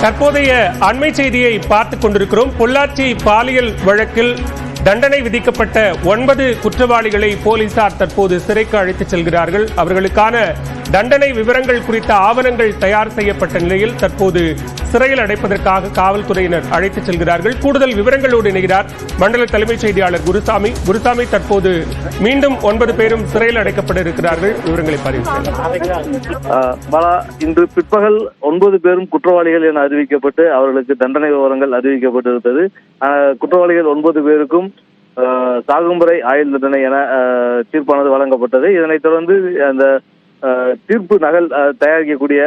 தற்போதைய அண்மை செய்தியை பார்த்துக் கொண்டிருக்கிறோம். பொள்ளாச்சி பாலியல் வழக்கில் தண்டனை விதிக்கப்பட்ட 9 குற்றவாளிகளை போலீசார் தற்போது சிறைக்கு அழைத்துச் செல்கிறார்கள். அவர்களுக்கான தண்டனை விவரங்கள் குறித்த ஆவணங்கள் தயார் செய்யப்பட்ட நிலையில் தற்போது சிறையில் அடைப்பதற்காக காவல்துறையினர் அழைத்துச் செல்கிறார்கள். கூடுதல் விவரங்களோடு இணைகிறார் மண்டல தலைமைச் செய்தியாளர் குருசாமி. குருசாமி, தற்போது மீண்டும் 9 பேரும் சிறையில் அடைக்கப்பட இருக்கிறார்கள். விவரங்களை பதிவு செய்யலாம். இன்று பிற்பகல் 9 பேரும் குற்றவாளிகள் என அறிவிக்கப்பட்டு அவர்களுக்கு தண்டனை விவரங்கள் அறிவிக்கப்பட்டிருந்தது. குற்றவாளிகள் 9 பேருக்கும் சாகும் வரை ஆயுள் தண்டனை என தீர்ப்பானது வழங்கப்பட்டது. இதனைத் தொடர்ந்து அந்த தீர்ப்பு நகல் தயாரிக்கக்கூடிய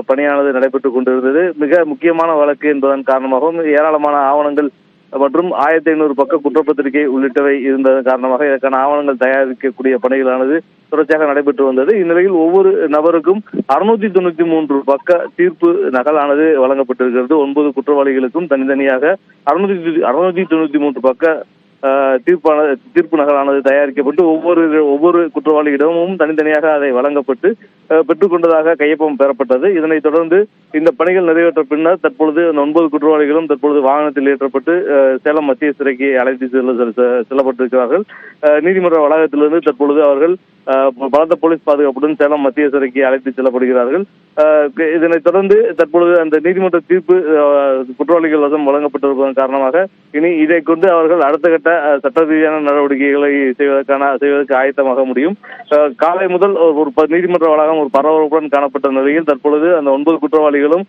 பணியானது நடைபெற்றுக் கொண்டிருந்தது. மிக முக்கியமான வழக்கு என்பதன் காரணமாகவும் ஏராளமான ஆவணங்கள் மற்றும் 1500 பக்க குற்றப்பத்திரிகை உள்ளிட்டவை இருந்ததன் காரணமாக இதற்கான ஆவணங்கள் தயாரிக்கக்கூடிய பணிகளானது தொடர்ச்சியாக நடைபெற்று வந்தது. இந்நிலையில் ஒவ்வொரு நபருக்கும் 693 பக்க தீர்ப்பு நகலானது வழங்கப்பட்டிருக்கிறது. 9 குற்றவாளிகளுக்கும் தனித்தனியாக 693 பக்க தீர்ப்பு நகலானது தயாரிக்கப்பட்டு ஒவ்வொரு குற்றவாளியிடமும் தனித்தனியாக அதை வழங்கப்பட்டு பெற்றுக்கொண்டதாக கையொப்பம் பெறப்பட்டது. இதனைத் தொடர்ந்து இந்த பணிகள் நிறைவேற்ற பின்னர் தற்பொழுது 9 குற்றவாளிகளும் தற்பொழுது வாகனத்தில் ஏற்றப்பட்டு சேலம் மத்திய சிறைக்கு அழைத்து செல்லப்பட்டிருக்கிறார்கள். நீதிமன்ற வளாகத்திலிருந்து தற்பொழுது அவர்கள் பலத்த போலீஸ் பாதுகாப்புடன் சேலம் மத்திய சிறைக்கு அழைத்து செல்லப்படுகிறார்கள். இதனைத் தொடர்ந்து தற்பொழுது அந்த நீதிமன்ற தீர்ப்பு குற்றவாளிகள் வசம் வழங்கப்பட்டிருப்பதன் காரணமாக இனி இதை கொண்டு அவர்கள் அடுத்த கட்ட சட்ட ரீதியான நடவடிக்கைகளை செய்வதற்கு ஆயத்தமாக முடியும். காலை முதல் ஒரு நீதிமன்ற வளாகம் ஒரு பரபரப்புடன் காணப்பட்ட நிலையில் தற்பொழுது அந்த 9 குற்றவாளிகளும்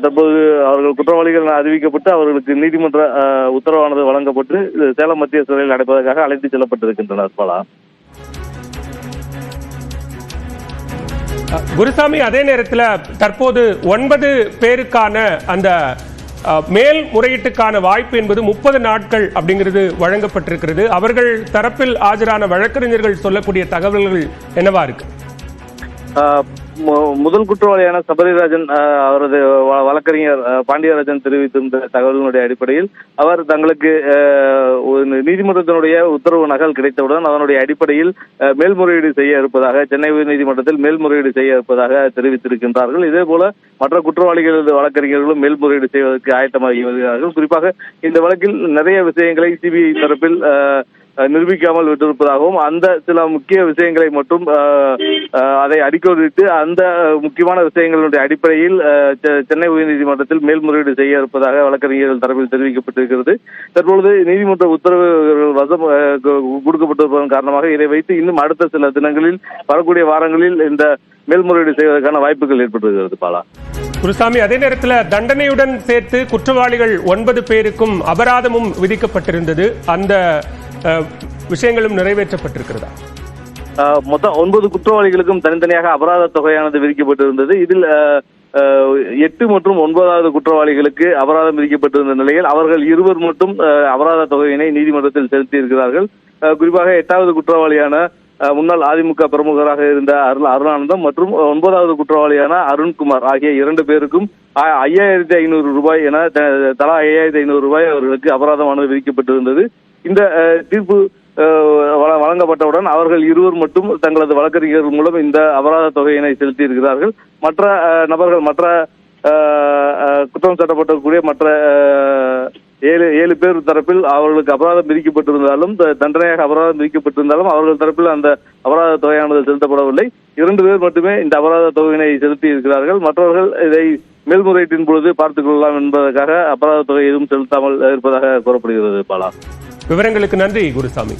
தற்போது அவர்கள் குற்றவாளிகள் அறிவிக்கப்பட்டு அவர்களுக்கு நீதிமன்ற உத்தரவானது வழங்கப்பட்டு சேலம் மத்திய சிறையில் அடைப்பதற்காக அழைத்து செல்லப்பட்டிருக்கின்றனர். பலா குருசாமி, அதே நேரத்தில் தற்போது 9 பேருக்கான அந்த மேல்முறையீட்டுக்கான வாய்ப்பு என்பது 30 நாட்கள் அப்படிங்கிறது வழங்கப்பட்டிருக்கிறது. அவர்கள் தரப்பில் ஆஜரான வழக்கறிஞர்கள் சொல்லக்கூடிய தகவல்கள் என்னவா இருக்கு? முதல் குற்றவாளியான சபரிராஜன் அவரது வழக்கறிஞர் பாண்டியராஜன் தெரிவித்திருந்த தகவலினுடைய அடிப்படையில் அவர் தங்களுக்கு நீதிமன்றத்தினுடைய உத்தரவு நகல் கிடைத்தவுடன் அதனுடைய அடிப்படையில் மேல்முறையீடு செய்ய இருப்பதாக சென்னை உயர்நீதிமன்றத்தில் மேல்முறையீடு செய்ய இருப்பதாக தெரிவித்திருக்கின்றார்கள். இதே போல மற்ற குற்றவாளிகளது வழக்கறிஞர்களும் மேல்முறையீடு செய்வதற்கு ஆயத்தமாகி வருகிறார்கள். குறிப்பாக இந்த வழக்கில் நிறைய விஷயங்களை சிபிஐ தரப்பில் நிரூபிக்காமல் விட்டிருப்பதாகவும் அந்த சில முக்கிய விஷயங்களை மட்டும் அதை அடிக்கோடிட்டு அந்த முக்கியமான விஷயங்களுடைய அடிப்படையில் சென்னை உயர்நீதிமன்றத்தில் மேல்முறையீடு செய்ய இருப்பதாக வழக்கறிஞர்கள் தரப்பில் தெரிவிக்கப்பட்டிருக்கிறது. தற்பொழுது நீதிமன்ற உத்தரவு வசம் கொடுக்கப்பட்டிருப்பதன் காரணமாக இதை வைத்து இன்னும் அடுத்த சில தினங்களில் வரக்கூடிய வாரங்களில் இந்த மேல்முறையீடு செய்வதற்கான வாய்ப்புகள் ஏற்பட்டிருக்கிறது. பாலா குருசாமி, அதே நேரத்தில் தண்டனையுடன் சேர்த்து குற்றவாளிகள் 9 பேருக்கும் அபராதமும் விதிக்கப்பட்டிருந்தது. அந்த விஷயங்களும் நிறைவேற்றப்பட்டிருக்கிறதா? மொத்தம் 9 குற்றவாளிகளுக்கும் தனித்தனியாக அபராத தொகையானது விதிக்கப்பட்டிருந்தது. இதில் 8 மற்றும் 9வது குற்றவாளிகளுக்கு அபராதம் விதிக்கப்பட்டிருந்த நிலையில் அவர்கள் 2 மட்டும் அபராத தொகையினை நீதிமன்றத்தில் செலுத்தியிருக்கிறார்கள். குறிப்பாக 8வது குற்றவாளியான முன்னாள் அதிமுக பிரமுகராக இருந்த அருளானந்தம் மற்றும் 9வது குற்றவாளியான அருண்குமார் ஆகிய 2 பேருக்கும் 5500 ரூபாய் என தலா 5500 ரூபாய் அவர்களுக்கு அபராதமானது விதிக்கப்பட்டிருந்தது. இந்த தீர்ப்பு வழங்கப்பட்டவுடன் அவர்கள் 2 மட்டும் தங்களது வழக்கறிஞர்கள் மூலம் இந்த அபராத தொகையினை செலுத்தியிருக்கிறார்கள். மற்ற நபர்கள் மற்ற குற்றம் சாட்டப்படக்கூடிய மற்ற 7 பேர் தரப்பில் அவர்களுக்கு அபராதம் விதிக்கப்பட்டிருந்தாலும் தண்டனையாக அபராதம் விதிக்கப்பட்டிருந்தாலும் அவர்கள் தரப்பில் அந்த அபராத தொகையானது செலுத்தப்படவில்லை. 2 பேர் மட்டுமே இந்த அபராத தொகையினை செலுத்தி இருக்கிறார்கள். மற்றவர்கள் இதை மேல்முறையீட்டின் பொழுது பார்த்துக் கொள்ளலாம் என்பதற்காக அபராத தொகை எதுவும் செலுத்தாமல் இருப்பதாக கூறப்படுகிறது. பாலா, விவரங்களுக்கு நன்றி குருசாமி.